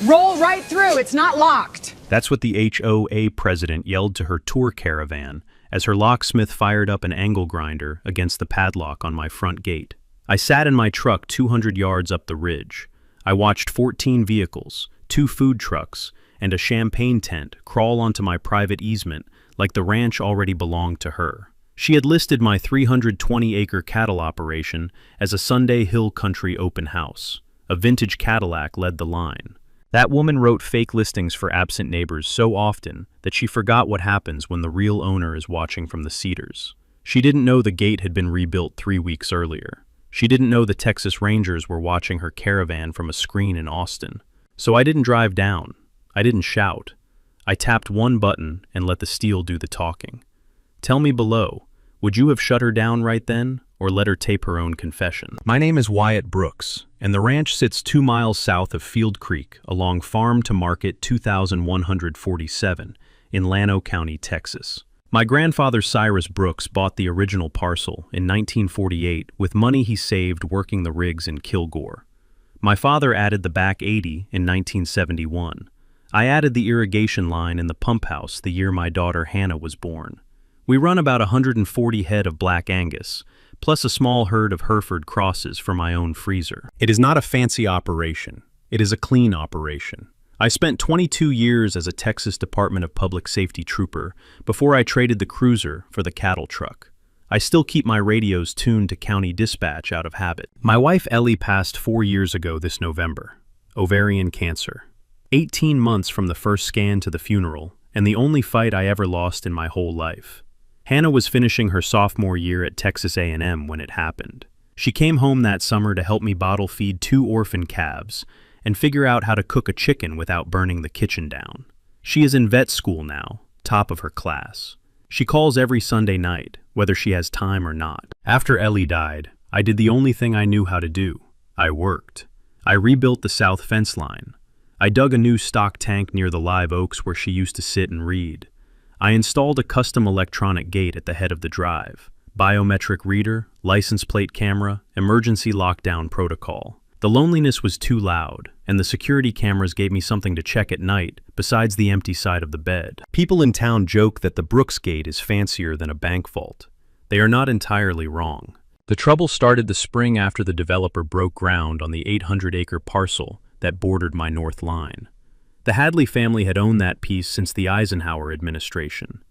Roll right through, it's not locked. That's what the HOA president yelled to her tour caravan as her locksmith fired up an angle grinder against the padlock on my front gate. I sat in my truck 200 yards up the ridge. I watched 14 vehicles, 2 food trucks, and a champagne tent crawl onto my private easement like the ranch already belonged to her. She had listed my 320-acre cattle operation as a Sunday Hill Country open house. A vintage Cadillac led the line. That woman wrote fake listings for absent neighbors so often that she forgot what happens when the real owner is watching from the cedars. She didn't know the gate had been rebuilt 3 weeks earlier. She didn't know the Texas Rangers were watching her caravan from a screen in Austin. So I didn't drive down. I didn't shout. I tapped one button and let the steel do the talking. Tell me below, would you have shut her down right then, or let her tape her own confession? My name is Wyatt Brooks, and the ranch sits 2 miles south of Field Creek along Farm to Market 2147 in Llano County, Texas. My grandfather Cyrus Brooks bought the original parcel in 1948 with money he saved working the rigs in Kilgore. My father added the back 80 in 1971. I added the irrigation line in the pump house the year my daughter Hannah was born. We run about 140 head of Black Angus, plus a small herd of Hereford crosses for my own freezer. It is not a fancy operation. It is a clean operation. I spent 22 years as a Texas Department of Public Safety trooper before I traded the cruiser for the cattle truck. I still keep my radios tuned to county dispatch out of habit. My wife Ellie passed 4 years ago this November. Ovarian cancer. 18 months from the first scan to the funeral, and the only fight I ever lost in my whole life. Hannah was finishing her sophomore year at Texas A&M when it happened. She came home that summer to help me bottle feed 2 orphan calves and figure out how to cook a chicken without burning the kitchen down. She is in vet school now, top of her class. She calls every Sunday night, whether she has time or not. After Ellie died, I did the only thing I knew how to do. I worked. I rebuilt the south fence line. I dug a new stock tank near the live oaks where she used to sit and read. I installed a custom electronic gate at the head of the drive, biometric reader, license plate camera, emergency lockdown protocol. The loneliness was too loud, and the security cameras gave me something to check at night besides the empty side of the bed. People in town joke that the Brooks Gate is fancier than a bank vault. They are not entirely wrong. The trouble started the spring after the developer broke ground on the 800-acre parcel that bordered my north line. The Hadley family had owned that piece since the Eisenhower administration.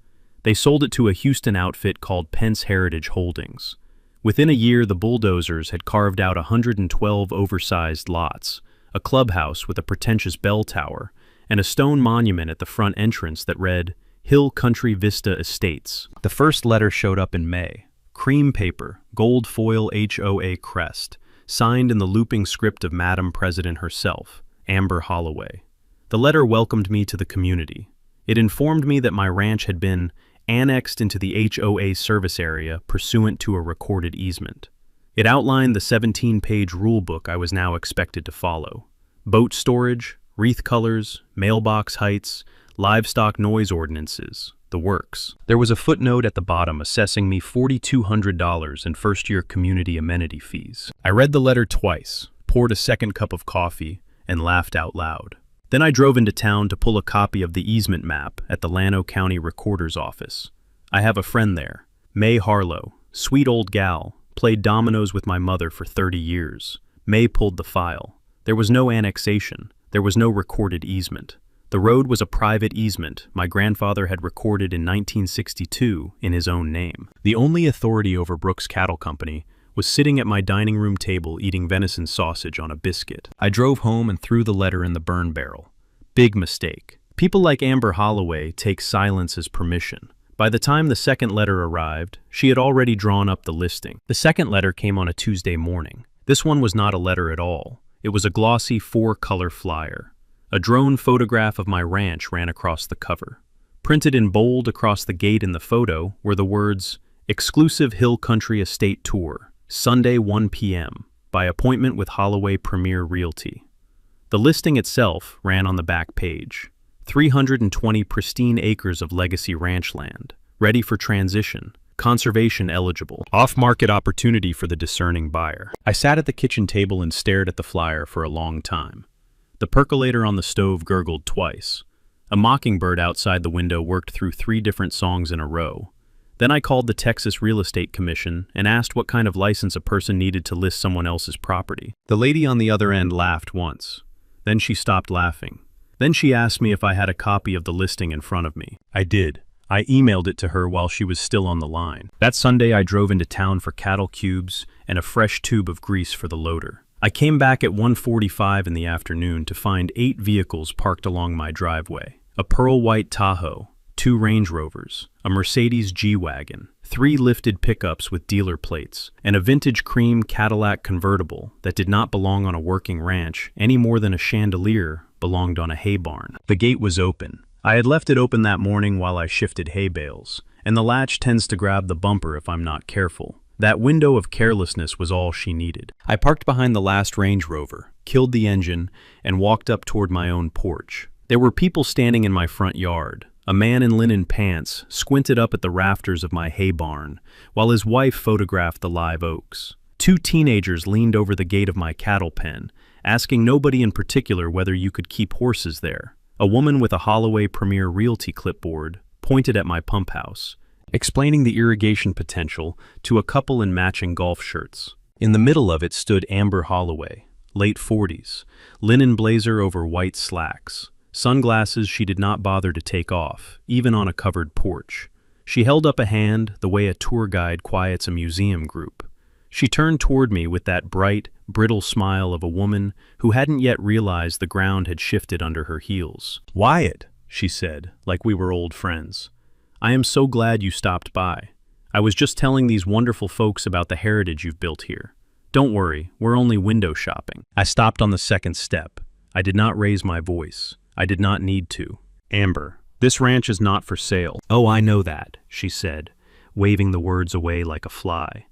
They sold it to a Houston outfit called Pence Heritage Holdings. Within a year, the bulldozers had carved out 112 oversized lots, a clubhouse with a pretentious bell tower, and a stone monument at the front entrance that read, Hill Country Vista Estates. The first letter showed up in May. Cream paper, gold foil HOA crest, signed in the looping script of Madam President herself, Amber Holloway. The letter welcomed me to the community. It informed me that my ranch had been annexed into the HOA service area pursuant to a recorded easement. It outlined the 17-page rulebook I was now expected to follow. Boat storage, wreath colors, mailbox heights, livestock noise ordinances, the works. There was a footnote at the bottom assessing me $4,200 in first-year community amenity fees. I read the letter twice, poured a second cup of coffee, and laughed out loud. Then I drove into town to pull a copy of the easement map at the Llano County Recorder's office. I have a friend there, May Harlow, sweet old gal, played dominoes with my mother for 30 years. May pulled the file. There was no annexation. There was no recorded easement. The road was a private easement my grandfather had recorded in 1962 in his own name. The only authority over Brooks Cattle Company was sitting at my dining room table eating venison sausage on a biscuit. I drove home and threw the letter in the burn barrel. Big mistake. People like Amber Holloway take silence as permission. By the time the second letter arrived, she had already drawn up the listing. The second letter came on a Tuesday morning. This one was not a letter at all. It was a glossy 4-color flyer. A drone photograph of my ranch ran across the cover. Printed in bold across the gate in the photo were the words, Exclusive Hill Country Estate Tour, Sunday 1 p.m., by appointment with Holloway Premier Realty. The listing itself ran on the back page. 320 pristine acres of legacy ranch land, ready for transition, conservation eligible, off-market opportunity for the discerning buyer. I sat at the kitchen table and stared at the flyer for a long time. The percolator on the stove gurgled twice. A mockingbird outside the window worked through 3 different songs in a row. Then I called the Texas Real Estate Commission and asked what kind of license a person needed to list someone else's property. The lady on the other end laughed once. Then she stopped laughing. Then she asked me if I had a copy of the listing in front of me. I did. I emailed it to her while she was still on the line. That Sunday I drove into town for cattle cubes and a fresh tube of grease for the loader. I came back at 1:45 in the afternoon to find 8 vehicles parked along my driveway. A pearl white Tahoe, 2 Range Rovers, a Mercedes G-Wagon, 3 lifted pickups with dealer plates, and a vintage cream Cadillac convertible that did not belong on a working ranch any more than a chandelier belonged on a hay barn. The gate was open. I had left it open that morning while I shifted hay bales, and the latch tends to grab the bumper if I'm not careful. That window of carelessness was all she needed. I parked behind the last Range Rover, killed the engine, and walked up toward my own porch. There were people standing in my front yard. A man in linen pants squinted up at the rafters of my hay barn, while his wife photographed the live oaks. 2 teenagers leaned over the gate of my cattle pen, asking nobody in particular whether you could keep horses there. A woman with a Holloway Premier Realty clipboard pointed at my pump house, explaining the irrigation potential to a couple in matching golf shirts. In the middle of it stood Amber Holloway, late 40s, linen blazer over white slacks, sunglasses she did not bother to take off, even on a covered porch. She held up a hand the way a tour guide quiets a museum group. She turned toward me with that bright, brittle smile of a woman who hadn't yet realized the ground had shifted under her heels. "Wyatt," she said, like we were old friends. "I am so glad you stopped by. I was just telling these wonderful folks about the heritage you've built here. Don't worry, we're only window shopping." I stopped on the second step. I did not raise my voice. I did not need to. "Amber, this ranch is not for sale." "Oh, I know that," she said, waving the words away like a fly.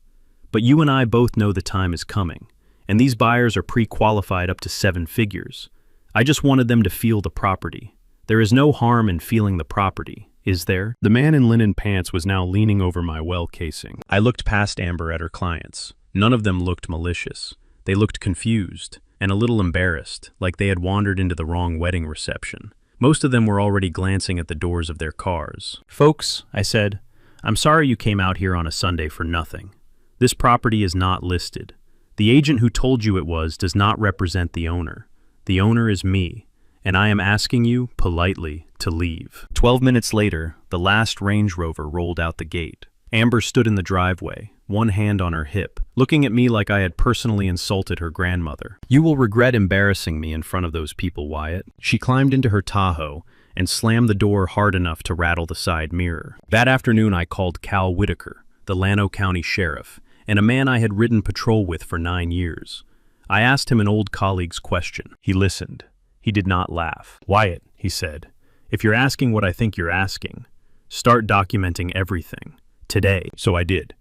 "But you and I both know the time is coming, and these buyers are pre-qualified up to 7 figures. I just wanted them to feel the property. There is no harm in feeling the property, is there?" The man in linen pants was now leaning over my well casing. I looked past Amber at her clients. None of them looked malicious. They looked confused and a little embarrassed, like they had wandered into the wrong wedding reception. Most of them were already glancing at the doors of their cars. "Folks," I said, "I'm sorry you came out here on a Sunday for nothing. This property is not listed. The agent who told you it was does not represent the owner. The owner is me, and I am asking you, politely, to leave." 12 minutes later, the last Range Rover rolled out the gate. Amber stood in the driveway, one hand on her hip, looking at me like I had personally insulted her grandmother. "You will regret embarrassing me in front of those people, Wyatt." She climbed into her Tahoe and slammed the door hard enough to rattle the side mirror. That afternoon I called Cal Whitaker, the Llano County Sheriff, and a man I had ridden patrol with for 9 years. I asked him an old colleague's question. He listened. He did not laugh. "Wyatt," he said, "if you're asking what I think you're asking, start documenting everything. Today." So I did.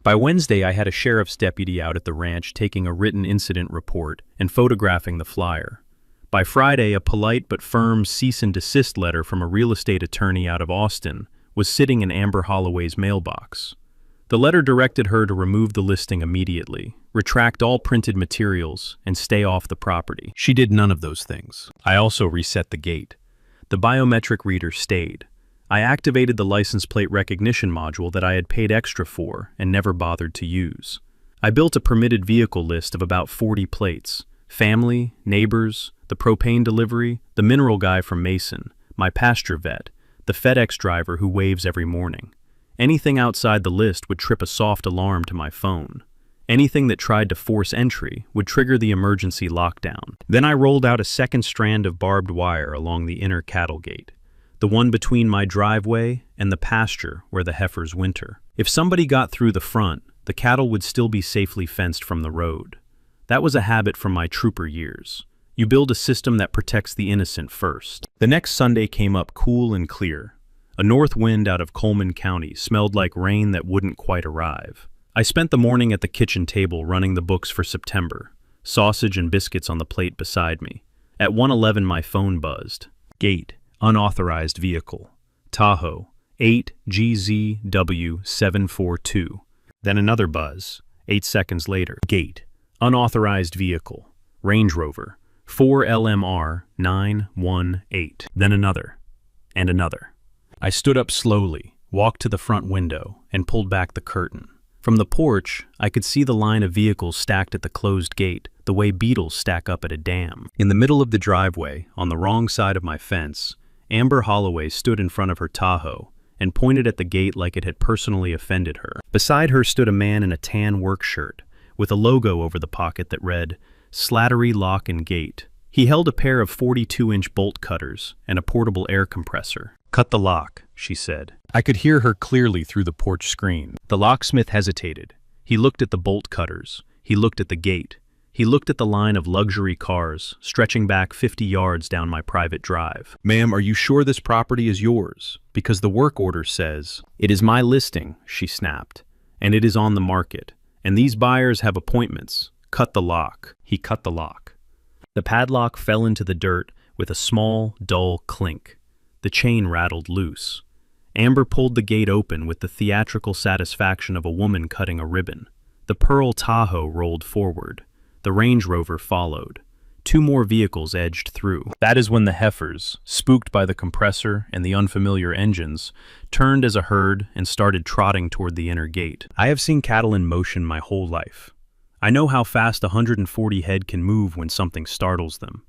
By Wednesday, I had a sheriff's deputy out at the ranch taking a written incident report and photographing the flyer. By Friday, a polite but firm cease and desist letter from a real estate attorney out of Austin was sitting in Amber Holloway's mailbox. The letter directed her to remove the listing immediately, retract all printed materials, and stay off the property. She did none of those things. I also reset the gate. The biometric reader stayed. I activated the license plate recognition module that I had paid extra for and never bothered to use. I built a permitted vehicle list of about 40 plates: family, neighbors, the propane delivery, the mineral guy from Mason, my pasture vet, the FedEx driver who waves every morning. Anything outside the list would trip a soft alarm to my phone. Anything that tried to force entry would trigger the emergency lockdown. Then I rolled out a second strand of barbed wire along the inner cattle gate, the one between my driveway and the pasture where the heifers winter. If somebody got through the front, the cattle would still be safely fenced from the road. That was a habit from my trooper years. You build a system that protects the innocent first. The next Sunday came up cool and clear. A north wind out of Coleman County smelled like rain that wouldn't quite arrive. I spent the morning at the kitchen table running the books for September, sausage and biscuits on the plate beside me. At 1:11 my phone buzzed. Gate, unauthorized vehicle. Tahoe, 8GZW742. Then another buzz, 8 seconds later. Gate, unauthorized vehicle. Range Rover, 4LMR 918. Then another, and another. I stood up slowly, walked to the front window, and pulled back the curtain. From the porch, I could see the line of vehicles stacked at the closed gate, the way beetles stack up at a dam. In the middle of the driveway, on the wrong side of my fence, Amber Holloway stood in front of her Tahoe and pointed at the gate like it had personally offended her. Beside her stood a man in a tan work shirt, with a logo over the pocket that read, Slattery Lock and Gate. He held a pair of 42-inch bolt cutters and a portable air compressor. "Cut the lock," she said. I could hear her clearly through the porch screen. The locksmith hesitated. He looked at the bolt cutters. He looked at the gate. He looked at the line of luxury cars stretching back 50 yards down my private drive. "Ma'am, are you sure this property is yours? Because the work order says..." "It is my listing," she snapped, "and it is on the market, and these buyers have appointments. Cut the lock." He cut the lock. The padlock fell into the dirt with a small, dull clink. The chain rattled loose. Amber pulled the gate open with the theatrical satisfaction of a woman cutting a ribbon. The Pearl Tahoe rolled forward. The Range Rover followed. 2 more vehicles edged through. That is when the heifers, spooked by the compressor and the unfamiliar engines, turned as a herd and started trotting toward the inner gate. I have seen cattle in motion my whole life. I know how fast 140 head can move when something startles them.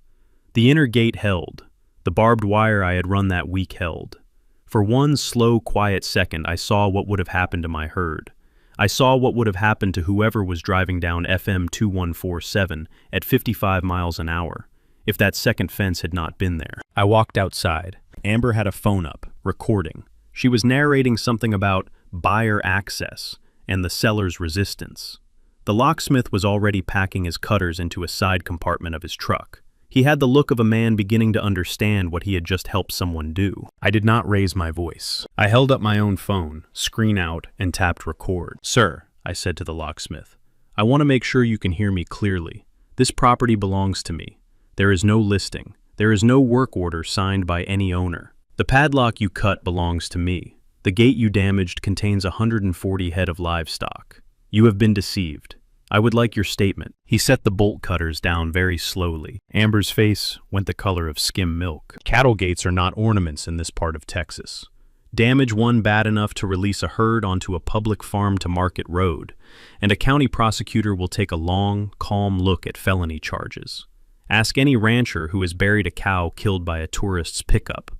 The inner gate held. The barbed wire I had run that week held. For one slow, quiet second, I saw what would have happened to my herd. I saw what would have happened to whoever was driving down FM 2147 at 55 miles an hour, if that second fence had not been there. I walked outside. Amber had a phone up, recording. She was narrating something about buyer access and the seller's resistance. The locksmith was already packing his cutters into a side compartment of his truck. He had the look of a man beginning to understand what he had just helped someone do. I did not raise my voice. I held up my own phone, screen out, and tapped record. "Sir," I said to the locksmith, "I want to make sure you can hear me clearly. This property belongs to me. There is no listing. There is no work order signed by any owner. The padlock you cut belongs to me. The gate you damaged contains 140 head of livestock. You have been deceived. I would like your statement." He set the bolt cutters down very slowly. Amber's face went the color of skim milk. "Cattle gates are not ornaments in this part of Texas. Damage one bad enough to release a herd onto a public farm-to-market road, and a county prosecutor will take a long, calm look at felony charges. Ask any rancher who has buried a cow killed by a tourist's pickup.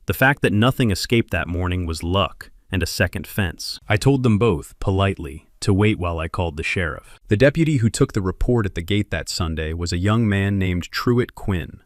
The fact that nothing escaped that morning was luck and a second fence." I told them both, politely, to wait while I called the sheriff. The deputy who took the report at the gate that Sunday was a young man named Truett Quinn.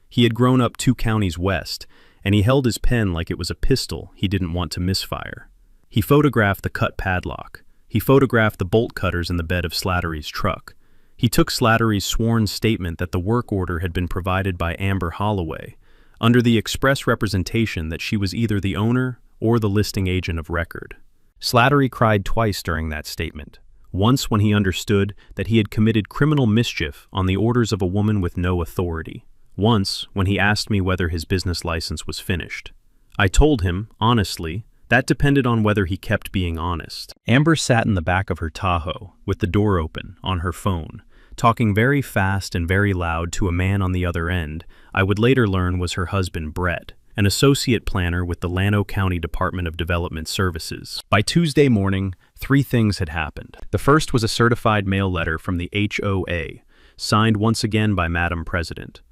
He had grown up 2 counties west, and he held his pen like it was a pistol he didn't want to misfire. He photographed the cut padlock. He photographed the bolt cutters in the bed of Slattery's truck. He took Slattery's sworn statement that the work order had been provided by Amber Holloway, under the express representation that she was either the owner or the listing agent of record. Slattery cried twice during that statement, once when he understood that he had committed criminal mischief on the orders of a woman with no authority, once when he asked me whether his business license was finished. I told him, honestly, that depended on whether he kept being honest. Amber sat in the back of her Tahoe, with the door open, on her phone, talking very fast and very loud to a man on the other end I would later learn was her husband Brett, an associate planner with the Llano County Department of Development Services. By Tuesday morning, 3 things had happened. The first was a certified mail letter from the HOA, signed once again by Madam President.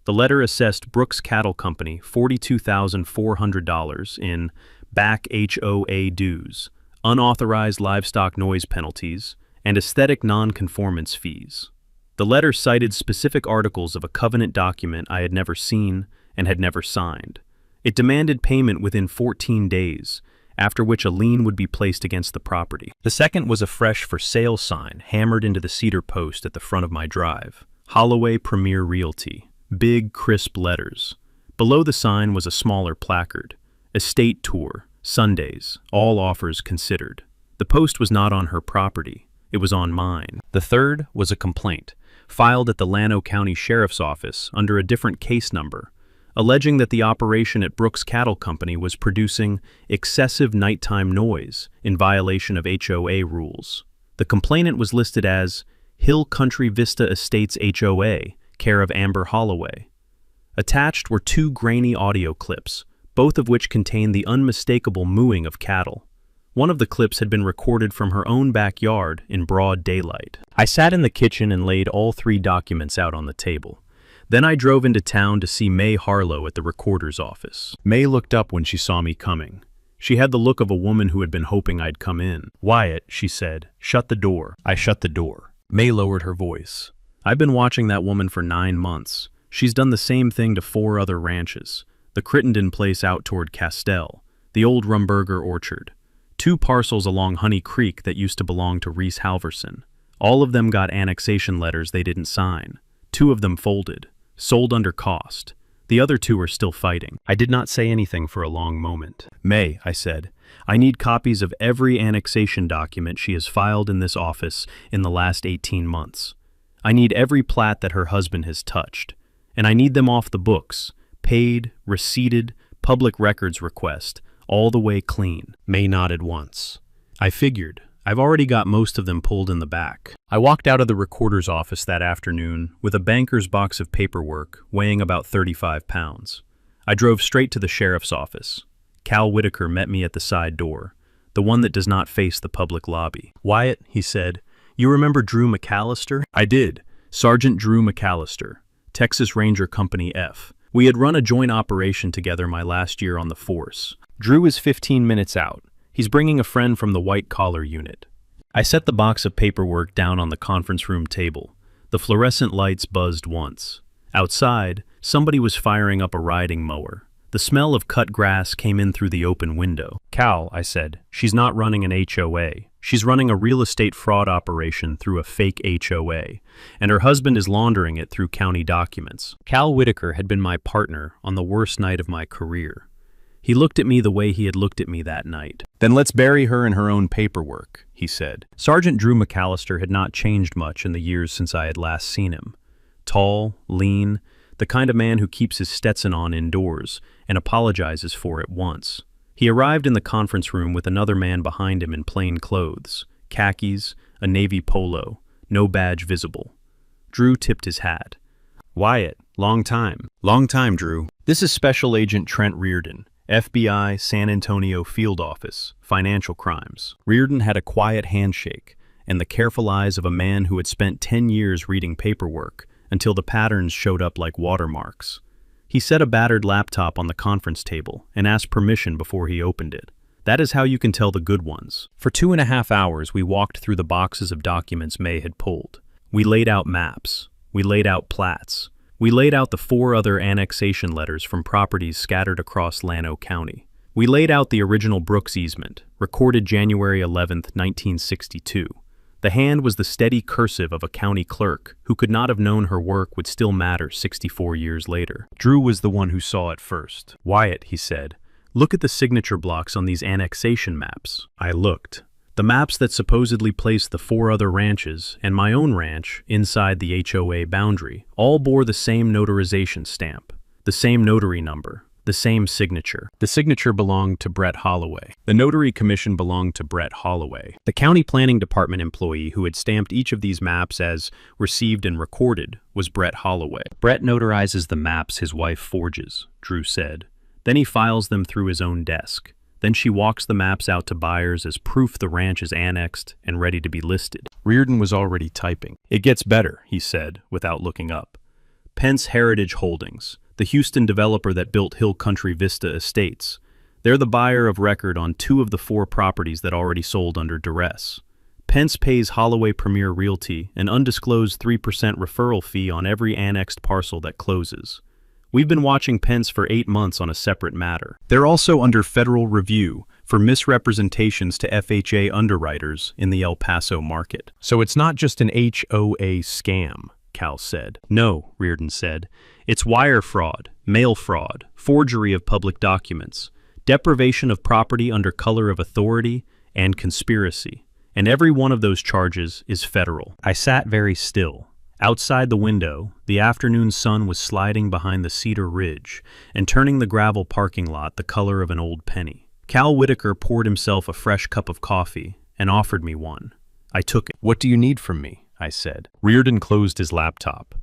The letter assessed Brooks Cattle Company $42,400 in back HOA dues, unauthorized livestock noise penalties, and aesthetic non-conformance fees. The letter cited specific articles of a covenant document I had never seen and had never signed. It demanded payment within 14 days, after which a lien would be placed against the property. The second was a fresh for sale sign hammered into the cedar post at the front of my drive. Holloway Premier Realty. Big, crisp letters. Below the sign was a smaller placard. Estate tour. Sundays. All offers considered. The post was not on her property. It was on mine. The third was a complaint, filed at the Llano County Sheriff's Office under a different case number, alleging that the operation at Brooks Cattle Company was producing excessive nighttime noise in violation of HOA rules. The complainant was listed as Hill Country Vista Estates HOA, care of Amber Holloway. Attached were 2 grainy audio clips, both of which contained the unmistakable mooing of cattle. One of the clips had been recorded from her own backyard in broad daylight. I sat in the kitchen and laid all 3 documents out on the table. Then I drove into town to see May Harlow at the recorder's office. May looked up when she saw me coming. She had the look of a woman who had been hoping I'd come in. "Wyatt," she said, "shut the door." I shut the door. May lowered her voice. "I've been watching that woman for 9 months. She's done the same thing to 4 other ranches. The Crittenden place out toward Castell, the old Rumberger orchard. 2 parcels along Honey Creek that used to belong to Reese Halverson. All of them got annexation letters they didn't sign. 2 of them folded, sold under cost. The other 2 are still fighting." I did not say anything for a long moment. "May," I said, "I need copies of every annexation document she has filed in this office in the last 18 months. I need every plat that her husband has touched. And I need them off the books, paid, receipted, public records request, all the way clean." May nodded once. "I figured. I've already got most of them pulled in the back." I walked out of the recorder's office that afternoon with a banker's box of paperwork weighing about 35 pounds. I drove straight to the sheriff's office. Cal Whitaker met me at the side door, the one that does not face the public lobby. "Wyatt," he said, "you remember Drew McAllister?" I did. Sergeant Drew McAllister, Texas Ranger Company F. We had run a joint operation together my last year on the force. Drew is 15 minutes out. He's bringing a friend from the white-collar unit. I set the box of paperwork down on the conference room table. The fluorescent lights buzzed once. Outside, somebody was firing up a riding mower. The smell of cut grass came in through the open window. "Cal," I said, "she's not running an HOA. She's running a real estate fraud operation through a fake HOA, and her husband is laundering it through county documents." Cal Whitaker had been my partner on the worst night of my career. He looked at me the way he had looked at me that night. "Then let's bury her in her own paperwork," he said. Sergeant Drew McAllister had not changed much in the years since I had last seen him. Tall, lean, the kind of man who keeps his Stetson on indoors and apologizes for it once. He arrived in the conference room with another man behind him in plain clothes, khakis, a navy polo, no badge visible. Drew tipped his hat. "Wyatt, long time." "Long time, Drew." "This is Special Agent Trent Reardon, FBI, San Antonio Field Office, Financial Crimes." Reardon had a quiet handshake and the careful eyes of a man who had spent 10 years reading paperwork until the patterns showed up like watermarks. He set a battered laptop on the conference table and asked permission before he opened it. That is how you can tell the good ones. For 2.5 hours, we walked through the boxes of documents May had pulled. We laid out maps. We laid out plats. We laid out the 4 other annexation letters from properties scattered across Llano County. We laid out the original Brooks easement, recorded January 11, 1962. The hand was the steady cursive of a county clerk who could not have known her work would still matter 64 years later. Drew was the one who saw it first. "Wyatt," he said, "look at the signature blocks on these annexation maps." I looked. The maps that supposedly placed the 4 other ranches and my own ranch inside the HOA boundary all bore the same notarization stamp, the same notary number, the same signature. The signature belonged to Brett Holloway. The notary commission belonged to Brett Holloway. The county planning department employee who had stamped each of these maps as received and recorded was Brett Holloway. "Brett notarizes the maps his wife forges," Drew said. "Then he files them through his own desk. Then she walks the maps out to buyers as proof the ranch is annexed and ready to be listed." Reardon was already typing. "It gets better," he said, without looking up. "Pence Heritage Holdings, the Houston developer that built Hill Country Vista Estates. They're the buyer of record on 2 of the 4 properties that already sold under duress. Pence pays Holloway Premier Realty an undisclosed 3% referral fee on every annexed parcel that closes. We've been watching Pence for 8 months on a separate matter. They're also under federal review for misrepresentations to FHA underwriters in the El Paso market." "So it's not just an HOA scam," Cal said. "No," Reardon said. "It's wire fraud, mail fraud, forgery of public documents, deprivation of property under color of authority, and conspiracy. And every one of those charges is federal." I sat very still. Outside the window, the afternoon sun was sliding behind the cedar ridge and turning the gravel parking lot the color of an old penny. Cal Whitaker poured himself a fresh cup of coffee and offered me one. I took it. "What do you need from me?" I said. Reardon closed his laptop.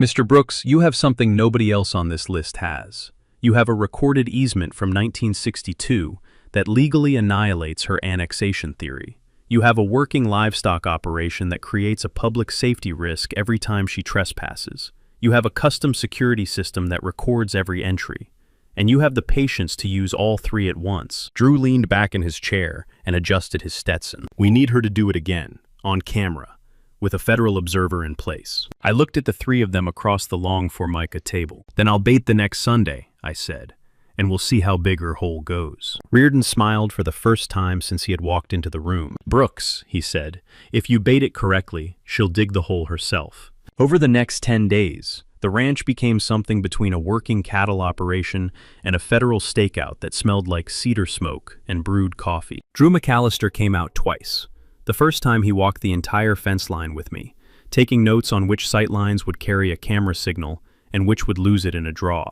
Mr. Brooks, you have something nobody else on this list has. You have a recorded easement from 1962 that legally annihilates her annexation theory. You have a working livestock operation that creates a public safety risk every time she trespasses. You have a custom security system that records every entry. And you have the patience to use all three at once. Drew leaned back in his chair and adjusted his Stetson. We need her to do it again, on camera, with a federal observer in place. I looked at the three of them across the long Formica table. Then I'll bait the next Sunday, I said, and we'll see how big her hole goes. Reardon smiled for the first time since he had walked into the room. Brooks, he said, if you bait it correctly, she'll dig the hole herself. Over the next 10 days, the ranch became something between a working cattle operation and a federal stakeout that smelled like cedar smoke and brewed coffee. Drew McAllister came out twice. The first time he walked the entire fence line with me, taking notes on which sight lines would carry a camera signal and which would lose it in a draw.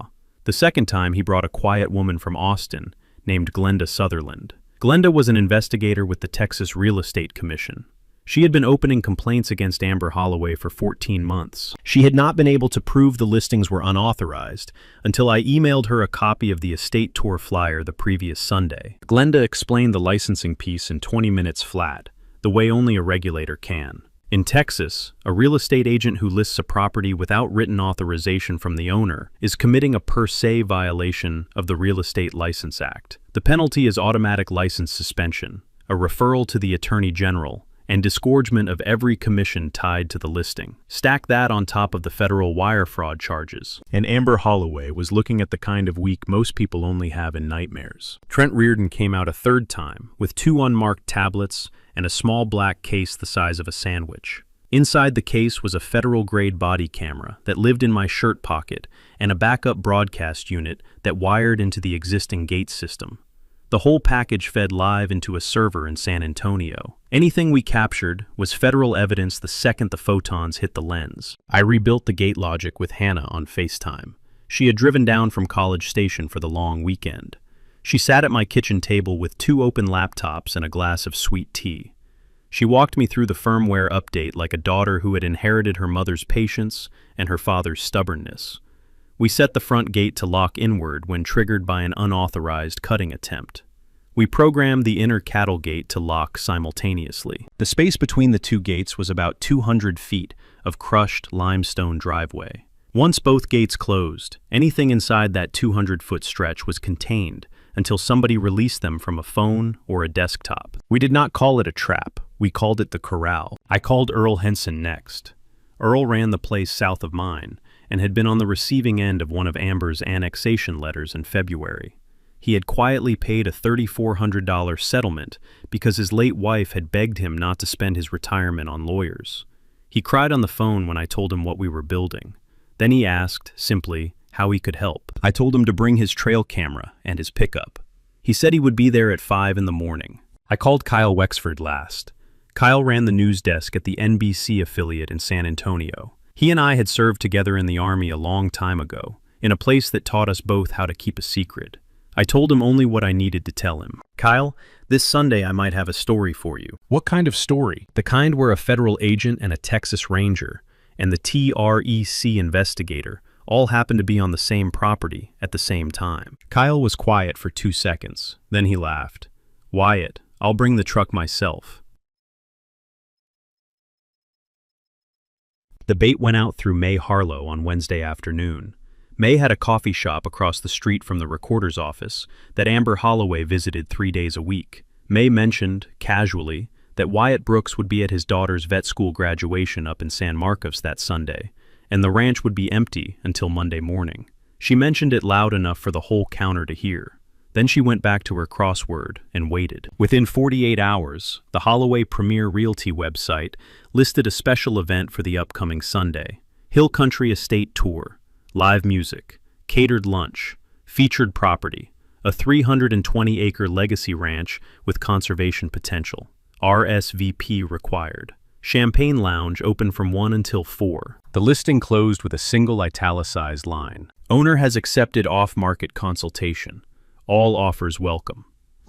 The second time he brought a quiet woman from Austin named Glenda Sutherland. Glenda was an investigator with the Texas Real Estate Commission. She had been opening complaints against Amber Holloway for 14 months. She had not been able to prove the listings were unauthorized until I emailed her a copy of the estate tour flyer the previous Sunday. Glenda explained the licensing piece in 20 minutes flat, the way only a regulator can. In Texas, a real estate agent who lists a property without written authorization from the owner is committing a per se violation of the Real Estate License Act. The penalty is automatic license suspension, a referral to the Attorney General, and disgorgement of every commission tied to the listing. Stack that on top of the federal wire fraud charges, and Amber Holloway was looking at the kind of week most people only have in nightmares. Trent Reardon came out a third time with 2 unmarked tablets and a small black case the size of a sandwich. Inside the case was a federal-grade body camera that lived in my shirt pocket and a backup broadcast unit that wired into the existing gate system. The whole package fed live into a server in San Antonio. Anything we captured was federal evidence the second the photons hit the lens. I rebuilt the gate logic with Hannah on FaceTime. She had driven down from College Station for the long weekend. She sat at my kitchen table with 2 open laptops and a glass of sweet tea. She walked me through the firmware update like a daughter who had inherited her mother's patience and her father's stubbornness. We set the front gate to lock inward when triggered by an unauthorized cutting attempt. We programmed the inner cattle gate to lock simultaneously. The space between the 2 gates was about 200 feet of crushed limestone driveway. Once both gates closed, anything inside that 200-foot stretch was contained until somebody released them from a phone or a desktop. We did not call it a trap, we called it the corral. I called Earl Henson next. Earl ran the place south of mine and had been on the receiving end of one of Amber's annexation letters in February. He had quietly paid a $3,400 settlement because his late wife had begged him not to spend his retirement on lawyers. He cried on the phone when I told him what we were building. Then he asked, simply, how he could help. I told him to bring his trail camera and his pickup. He said he would be there at 5 in the morning. I called Kyle Wexford last. Kyle ran the news desk at the NBC affiliate in San Antonio. He and I had served together in the Army a long time ago, in a place that taught us both how to keep a secret. I told him only what I needed to tell him. Kyle, this Sunday I might have a story for you. What kind of story? The kind where a federal agent and a Texas Ranger and the TREC investigator all happened to be on the same property at the same time. Kyle was quiet for 2 seconds. Then he laughed. Wyatt, I'll bring the truck myself. The bait went out through May Harlow on Wednesday afternoon. May had a coffee shop across the street from the recorder's office that Amber Holloway visited 3 days a week. May mentioned, casually, that Wyatt Brooks would be at his daughter's vet school graduation up in San Marcos that Sunday, and the ranch would be empty until Monday morning. She mentioned it loud enough for the whole counter to hear. Then she went back to her crossword and waited. Within 48 hours, the Holloway Premier Realty website listed a special event for the upcoming Sunday. Hill Country Estate Tour, live music, catered lunch, featured property, a 320-acre legacy ranch with conservation potential. RSVP required. Champagne Lounge open from 1 until 4. The listing closed with a single italicized line. Owner has accepted off-market consultation. All offers welcome.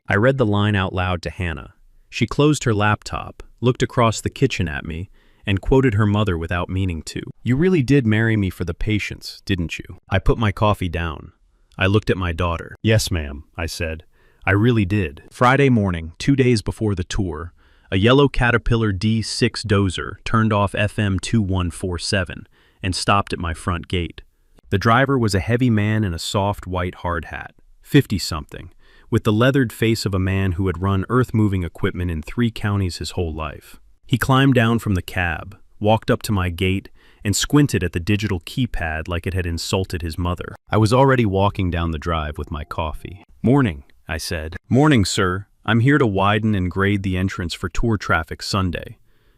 I read the line out loud to Hannah. She closed her laptop, looked across the kitchen at me, and quoted her mother without meaning to. "You really did marry me for the patience, didn't you?" I put my coffee down. I looked at my daughter. "Yes, ma'am," I said. "I really did." Friday morning, 2 days before the tour, a yellow Caterpillar D6 dozer turned off FM 2147 and stopped at my front gate. The driver was a heavy man in a soft white hard hat, 50-something, with the leathered face of a man who had run earth-moving equipment in 3 counties his whole life. He climbed down from the cab, walked up to my gate, and squinted at the digital keypad like it had insulted his mother. I was already walking down the drive with my coffee. "Morning," I said. "Morning, sir. I'm here to widen and grade the entrance for tour traffic Sunday.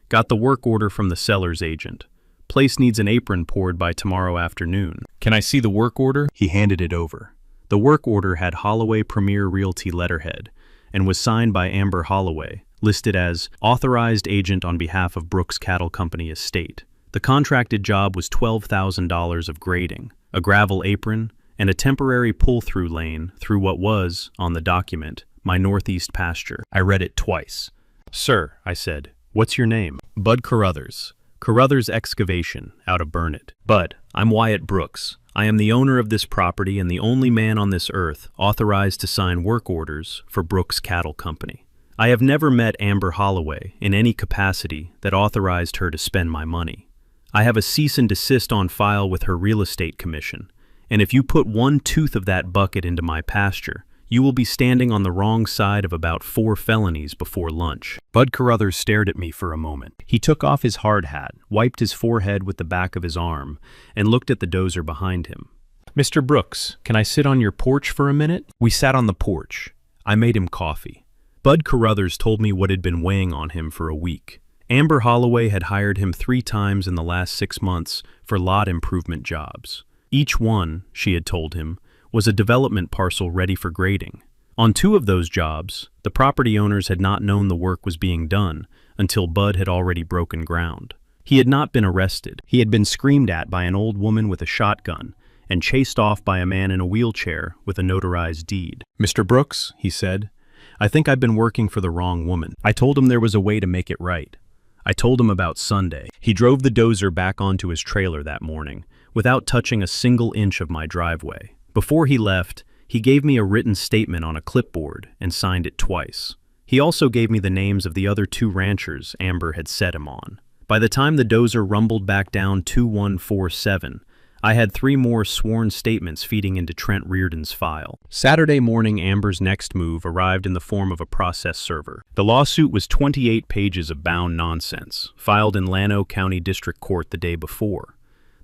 Got the work order from the seller's agent. Place needs an apron poured by tomorrow afternoon." "Can I see the work order?" He handed it over. The work order had Holloway Premier Realty letterhead and was signed by Amber Holloway, listed as authorized agent on behalf of Brooks Cattle Company Estate. The contracted job was $12,000 of grading, a gravel apron, and a temporary pull-through lane through what was, on the document, my northeast pasture. I read it twice. "Sir," I said, "what's your name?" "Bud Carruthers. Carruthers Excavation, out of Burnett." "Bud, I'm Wyatt Brooks. I am the owner of this property and the only man on this earth authorized to sign work orders for Brooks Cattle Company. I have never met Amber Holloway in any capacity that authorized her to spend my money. I have a cease and desist on file with her real estate commission, and if you put one tooth of that bucket into my pasture, you will be standing on the wrong side of about 4 felonies before lunch." Bud Carruthers stared at me for a moment. He took off his hard hat, wiped his forehead with the back of his arm, and looked at the dozer behind him. "Mr. Brooks, can I sit on your porch for a minute?" We sat on the porch. I made him coffee. Bud Carruthers told me what had been weighing on him for a week. Amber Holloway had hired him 3 times in the last 6 months for lot improvement jobs. Each one, she had told him, was a development parcel ready for grading. On 2 of those jobs, the property owners had not known the work was being done until Bud had already broken ground. He had not been arrested. He had been screamed at by an old woman with a shotgun and chased off by a man in a wheelchair with a notarized deed. "Mr. Brooks," he said, "I think I've been working for the wrong woman." I told him there was a way to make it right. I told him about Sunday. He drove the dozer back onto his trailer that morning, without touching a single inch of my driveway. Before he left, he gave me a written statement on a clipboard and signed it twice. He also gave me the names of the other 2 ranchers Amber had set him on. By the time the dozer rumbled back down 2147, I had 3 more sworn statements feeding into Trent Reardon's file. Saturday morning, Amber's next move arrived in the form of a process server. The lawsuit was 28 pages of bound nonsense, filed in Llano County District Court the day before.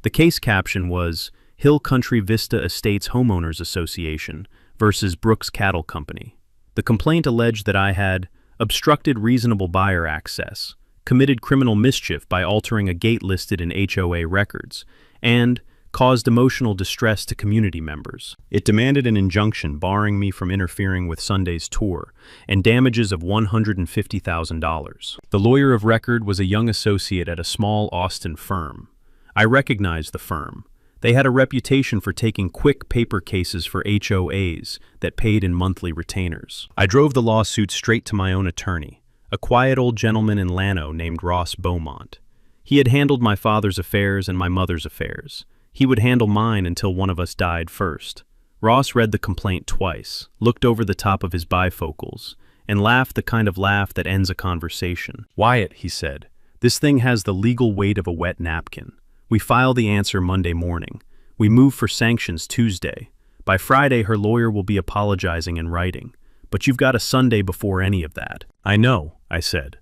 The case caption was Hill Country Vista Estates Homeowners Association versus Brooks Cattle Company. The complaint alleged that I had obstructed reasonable buyer access, committed criminal mischief by altering a gate listed in HOA records, and caused emotional distress to community members. It demanded an injunction barring me from interfering with Sunday's tour and damages of $150,000. The lawyer of record was a young associate at a small Austin firm. I recognized the firm. They had a reputation for taking quick paper cases for HOAs that paid in monthly retainers. I drove the lawsuit straight to my own attorney, a quiet old gentleman in Llano named Ross Beaumont. He had handled my father's affairs and my mother's affairs. He would handle mine until one of us died first. Ross read the complaint twice, looked over the top of his bifocals, and laughed the kind of laugh that ends a conversation. "Wyatt," he said, "this thing has the legal weight of a wet napkin. We file the answer Monday morning. We move for sanctions Tuesday. By Friday, her lawyer will be apologizing in writing. But you've got a Sunday before any of that." "I know," I said.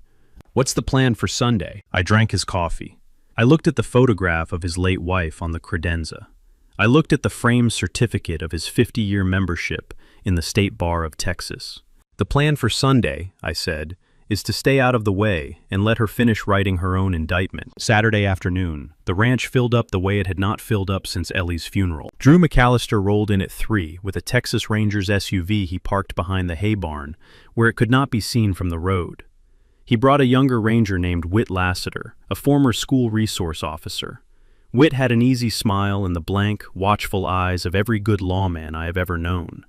"What's the plan for Sunday?" I drank his coffee. I looked at the photograph of his late wife on the credenza. I looked at the framed certificate of his 50-year membership in the State Bar of Texas. "The plan for Sunday," I said, "is to stay out of the way and let her finish writing her own indictment." Saturday afternoon, the ranch filled up the way it had not filled up since Ellie's funeral. Drew McAllister rolled in at 3 with a Texas Rangers SUV he parked behind the hay barn, where it could not be seen from the road. He brought a younger ranger named Whit Lassiter, a former school resource officer. Whit had an easy smile and the blank, watchful eyes of every good lawman I have ever known.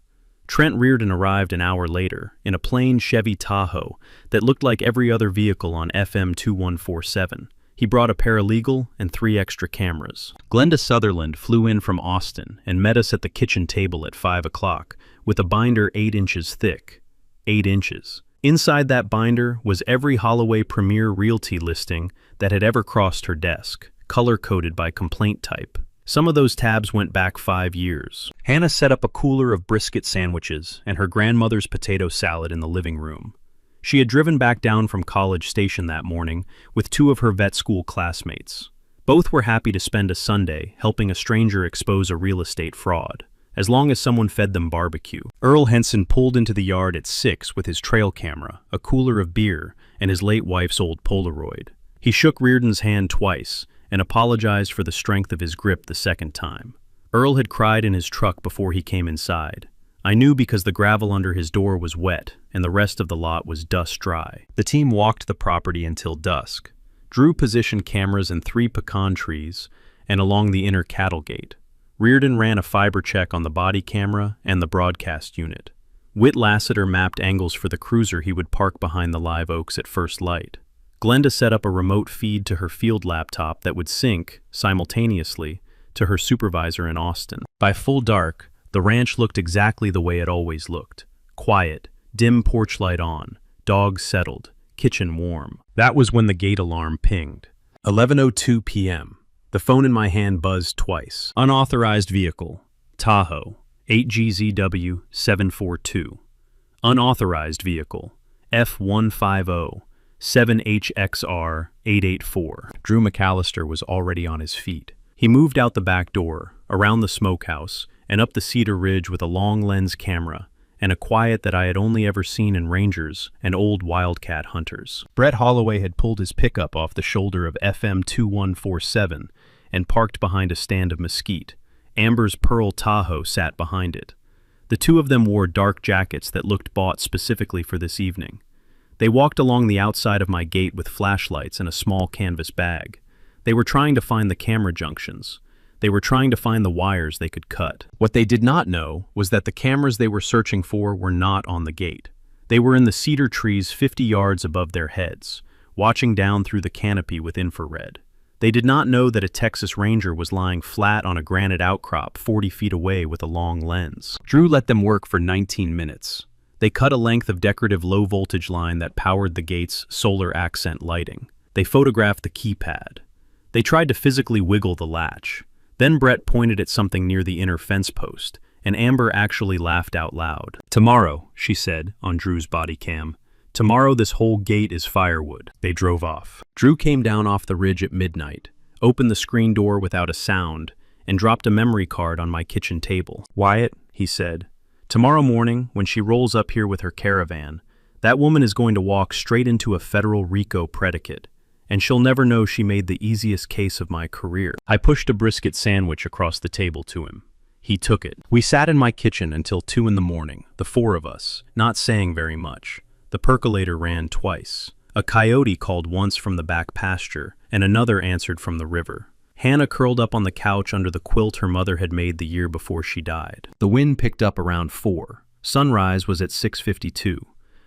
Trent Reardon arrived an hour later, in a plain Chevy Tahoe that looked like every other vehicle on FM 2147, He brought a paralegal and 3 extra cameras. Glenda Sutherland flew in from Austin and met us at the kitchen table at 5 o'clock with a binder 8 inches thick. 8 inches. Inside that binder was every Holloway Premier Realty listing that had ever crossed her desk, color-coded by complaint type. Some of those tabs went back 5 years. Hannah set up a cooler of brisket sandwiches and her grandmother's potato salad in the living room. She had driven back down from College Station that morning with 2 of her vet school classmates. Both were happy to spend a Sunday helping a stranger expose a real estate fraud, as long as someone fed them barbecue. Earl Henson pulled into the yard at 6 with his trail camera, a cooler of beer, and his late wife's old Polaroid. He shook Reardon's hand twice and apologized for the strength of his grip the second time. Earl had cried in his truck before he came inside. I knew because the gravel under his door was wet and the rest of the lot was dust dry. The team walked the property until dusk. Drew positioned cameras in 3 pecan trees and along the inner cattle gate. Reardon ran a fiber check on the body camera and the broadcast unit. Whit Lassiter mapped angles for the cruiser he would park behind the live oaks at first light. Glenda set up a remote feed to her field laptop that would sync, simultaneously, to her supervisor in Austin. By full dark, the ranch looked exactly the way it always looked. Quiet, dim porch light on, dogs settled, kitchen warm. That was when the gate alarm pinged. 11:02 p.m. The phone in my hand buzzed twice. Unauthorized vehicle, Tahoe, 8GZW 742. Unauthorized vehicle, F150, 7HXR 884. Drew McAllister was already on his feet. He moved out the back door, around the smokehouse, and up the cedar ridge with a long lens camera, and a quiet that I had only ever seen in rangers and old wildcat hunters. Brett Holloway had pulled his pickup off the shoulder of FM 2147 and parked behind a stand of mesquite. Amber's Pearl Tahoe sat behind it. The 2 of them wore dark jackets that looked bought specifically for this evening. They walked along the outside of my gate with flashlights and a small canvas bag. They were trying to find the camera junctions. They were trying to find the wires they could cut. What they did not know was that the cameras they were searching for were not on the gate. They were in the cedar trees 50 yards above their heads, watching down through the canopy with infrared. They did not know that a Texas Ranger was lying flat on a granite outcrop 40 feet away with a long lens. Drew let them work for 19 minutes. They cut a length of decorative low-voltage line that powered the gate's solar accent lighting. They photographed the keypad. They tried to physically wiggle the latch. Then Brett pointed at something near the inner fence post, and Amber actually laughed out loud. "Tomorrow," she said on Drew's body cam. "Tomorrow this whole gate is firewood." They drove off. Drew came down off the ridge at midnight, opened the screen door without a sound, and dropped a memory card on my kitchen table. "Wyatt," he said, "tomorrow morning, when she rolls up here with her caravan, that woman is going to walk straight into a federal RICO predicate, and she'll never know she made the easiest case of my career." I pushed a brisket sandwich across the table to him. He took it. We sat in my kitchen until 2 in the morning, the 4 of us, not saying very much. The percolator ran twice. A coyote called once from the back pasture, and another answered from the river. Hannah curled up on the couch under the quilt her mother had made the year before she died. The wind picked up around 4. Sunrise was at 6:52.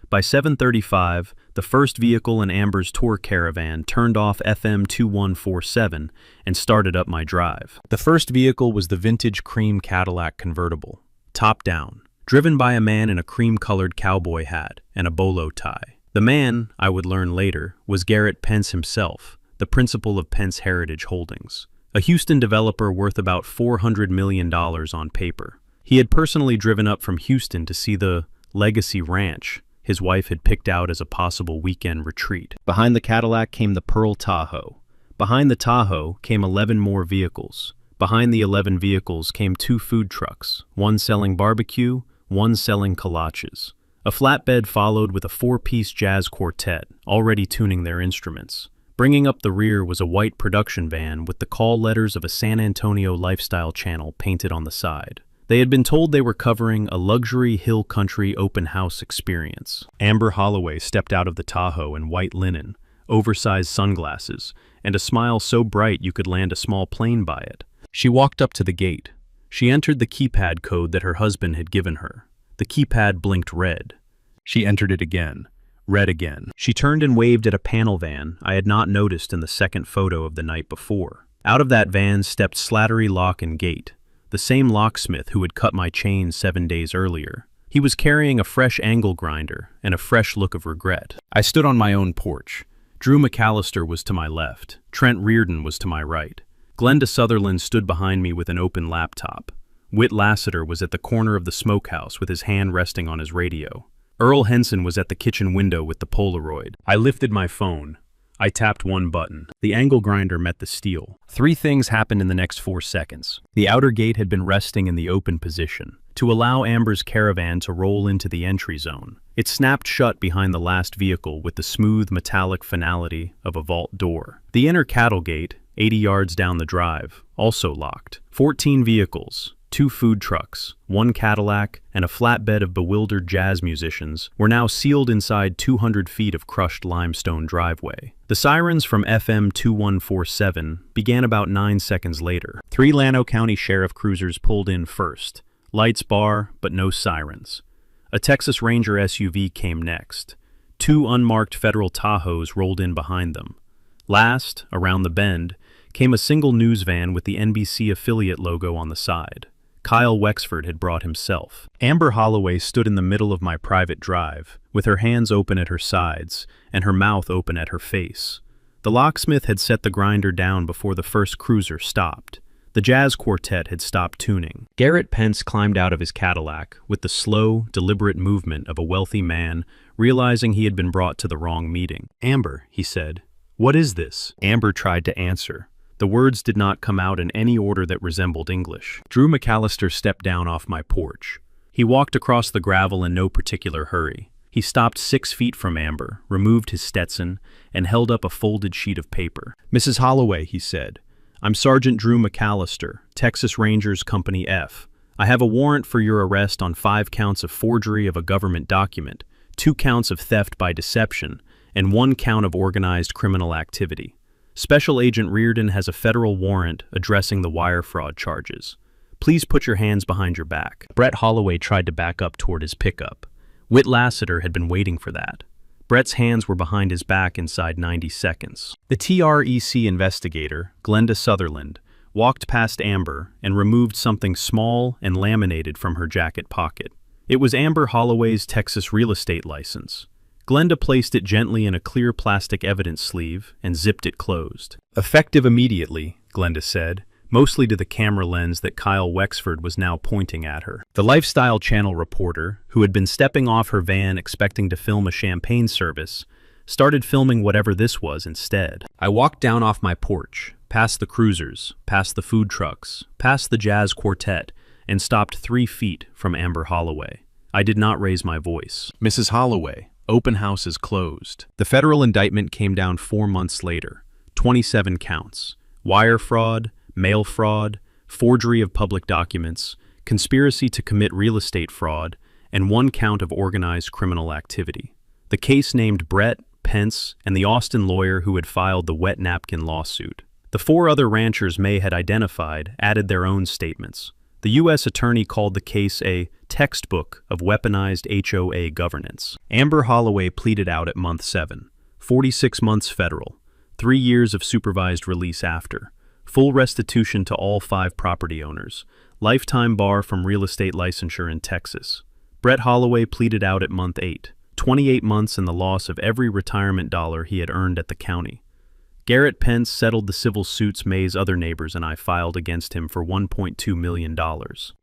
By 7:35, the first vehicle in Amber's tour caravan turned off FM 2147 and started up my drive. The first vehicle was the vintage cream Cadillac convertible, top down, driven by a man in a cream-colored cowboy hat and a bolo tie. The man, I would learn later, was Garrett Pence himself, the principal of Pence Heritage Holdings, a Houston developer worth about $400 million on paper. He had personally driven up from Houston to see the Legacy Ranch his wife had picked out as a possible weekend retreat. Behind the Cadillac came the Pearl Tahoe. Behind the Tahoe came 11 more vehicles. Behind the 11 vehicles came 2 food trucks, one selling barbecue, one selling kolaches. A flatbed followed with a 4-piece jazz quartet, already tuning their instruments. Bringing up the rear was a white production van with the call letters of a San Antonio lifestyle channel painted on the side. They had been told they were covering a luxury hill country open house experience. Amber Holloway stepped out of the Tahoe in white linen, oversized sunglasses, and a smile so bright you could land a small plane by it. She walked up to the gate. She entered the keypad code that her husband had given her. The keypad blinked red. She entered it again. Red again. She turned and waved at a panel van I had not noticed in the second photo of the night before. Out of that van stepped Slattery Lock and Gate, the same locksmith who had cut my chain 7 days earlier. He was carrying a fresh angle grinder and a fresh look of regret. I stood on my own porch. Drew McAllister was to my left. Trent Reardon was to my right. Glenda Sutherland stood behind me with an open laptop. Whit Lassiter was at the corner of the smokehouse with his hand resting on his radio. Earl Henson was at the kitchen window with the Polaroid. I lifted my phone. I tapped one button. The angle grinder met the steel. 3 things happened in the next 4 seconds. The outer gate had been resting in the open position to allow Amber's caravan to roll into the entry zone. It snapped shut behind the last vehicle with the smooth metallic finality of a vault door. The inner cattle gate, 80 yards down the drive, also locked. 14 vehicles, 2 food trucks, 1 Cadillac, and a flatbed of bewildered jazz musicians were now sealed inside 200 feet of crushed limestone driveway. The sirens from FM 2147 began about 9 seconds later. 3 Llano County Sheriff cruisers pulled in first. Lights bar, but no sirens. A Texas Ranger SUV came next. 2 unmarked federal Tahoes rolled in behind them. Last, around the bend, came a single news van with the NBC affiliate logo on the side. Kyle Wexford had brought himself. Amber Holloway stood in the middle of my private drive, with her hands open at her sides and her mouth open at her face. The locksmith had set the grinder down before the first cruiser stopped. The jazz quartet had stopped tuning. Garrett Pence climbed out of his Cadillac with the slow, deliberate movement of a wealthy man realizing he had been brought to the wrong meeting. "Amber," he said, "what is this?" Amber tried to answer. The words did not come out in any order that resembled English. Drew McAllister stepped down off my porch. He walked across the gravel in no particular hurry. He stopped 6 feet from Amber, removed his Stetson, and held up a folded sheet of paper. "Mrs. Holloway," he said, "I'm Sergeant Drew McAllister, Texas Rangers Company F. I have a warrant for your arrest on 5 counts of forgery of a government document, 2 counts of theft by deception, and 1 count of organized criminal activity. Special Agent Reardon has a federal warrant addressing the wire fraud charges. Please put your hands behind your back." Brett Holloway tried to back up toward his pickup. Whit Lassiter had been waiting for that. Brett's hands were behind his back inside 90 seconds. The TREC investigator, Glenda Sutherland, walked past Amber and removed something small and laminated from her jacket pocket. It was Amber Holloway's Texas real estate license. Glenda placed it gently in a clear plastic evidence sleeve and zipped it closed. "Effective immediately," Glenda said, mostly to the camera lens that Kyle Wexford was now pointing at her. The Lifestyle Channel reporter, who had been stepping off her van expecting to film a champagne service, started filming whatever this was instead. I walked down off my porch, past the cruisers, past the food trucks, past the jazz quartet, and stopped 3 feet from Amber Holloway. I did not raise my voice. "Mrs. Holloway, open house is closed." The federal indictment came down 4 months later. 27 counts. Wire fraud, mail fraud, forgery of public documents, conspiracy to commit real estate fraud, and 1 count of organized criminal activity. The case named Brett, Pence, and the Austin lawyer who had filed the wet napkin lawsuit. The 4 other ranchers May had identified added their own statements. The U.S. attorney called the case a textbook of weaponized HOA governance. Amber Holloway pleaded out at month 7. 46 months federal. 3 years of supervised release after. Full restitution to all 5 property owners. Lifetime bar from real estate licensure in Texas. Brett Holloway pleaded out at month 8. 28 months and the loss of every retirement dollar he had earned at the county. Garrett Pence settled the civil suits May's other neighbors and I filed against him for $1.2 million.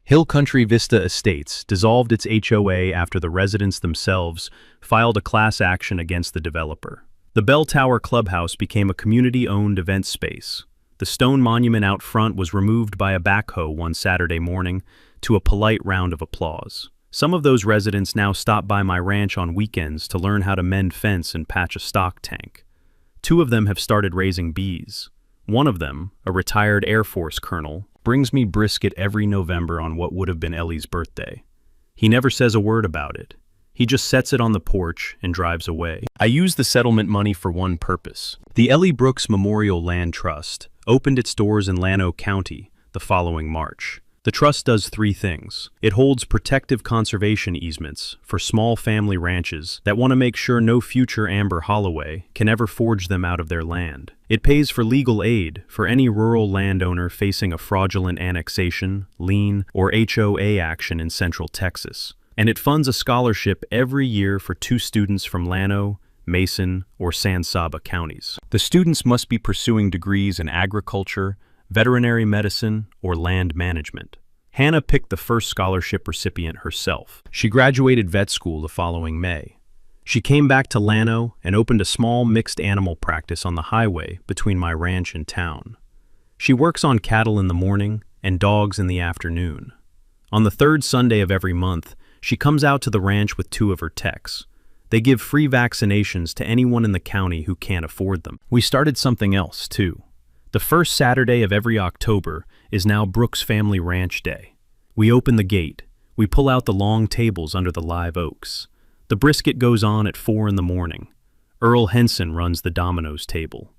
Hill Country Vista Estates dissolved its HOA after the residents themselves filed a class action against the developer. The Bell Tower Clubhouse became a community-owned event space. The stone monument out front was removed by a backhoe one Saturday morning to a polite round of applause. Some of those residents now stop by my ranch on weekends to learn how to mend fence and patch a stock tank. 2 of them have started raising bees. One of them, a retired Air Force colonel, brings me brisket every November on what would have been Ellie's birthday. He never says a word about it. He just sets it on the porch and drives away. I use the settlement money for one purpose. The Ellie Brooks Memorial Land Trust opened its doors in Llano County the following March. The trust does three things. It holds protective conservation easements for small family ranches that want to make sure no future Amber Holloway can ever forge them out of their land. It pays for legal aid for any rural landowner facing a fraudulent annexation, lien, or HOA action in Central Texas. And it funds a scholarship every year for 2 students from Llano, Mason, or San Saba counties. The students must be pursuing degrees in agriculture, veterinary medicine, or land management. Hannah picked the first scholarship recipient herself. She graduated vet school the following May. She came back to Llano and opened a small mixed animal practice on the highway between my ranch and town. She works on cattle in the morning and dogs in the afternoon. On the 3rd Sunday of every month, she comes out to the ranch with 2 of her techs. They give free vaccinations to anyone in the county who can't afford them. We started something else, too. The first Saturday of every October is now Brooks Family Ranch Day. We open the gate. We pull out the long tables under the live oaks. The brisket goes on at 4 in the morning. Earl Henson runs the Domino's table.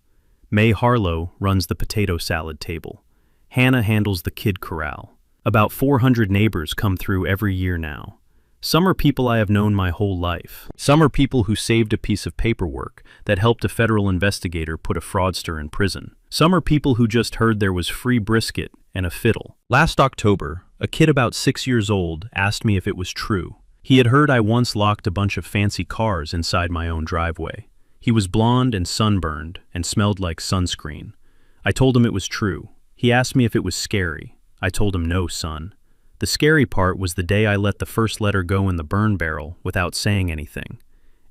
May Harlow runs the potato salad table. Hannah handles the kid corral. About 400 neighbors come through every year now. Some are people I have known my whole life. Some are people who saved a piece of paperwork that helped a federal investigator put a fraudster in prison. Some are people who just heard there was free brisket and a fiddle. Last October, a kid about 6 years old asked me if it was true. He had heard I once locked a bunch of fancy cars inside my own driveway. He was blonde and sunburned and smelled like sunscreen. I told him it was true. He asked me if it was scary. I told him no, son. The scary part was the day I let the first letter go in the burn barrel without saying anything.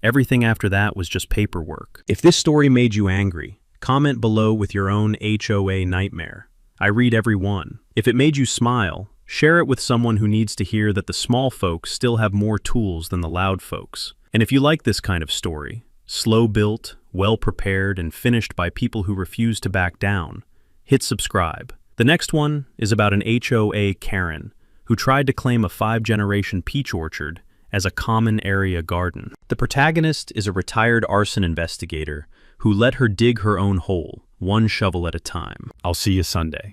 Everything after that was just paperwork. If this story made you angry, comment below with your own HOA nightmare. I read every one. If it made you smile, share it with someone who needs to hear that the small folks still have more tools than the loud folks. And if you like this kind of story, slow-built, well-prepared, and finished by people who refuse to back down, hit subscribe. The next one is about an HOA Karen who tried to claim a 5-generation peach orchard as a common area garden. The protagonist is a retired arson investigator who let her dig her own hole, 1 shovel at a time. I'll see you Sunday.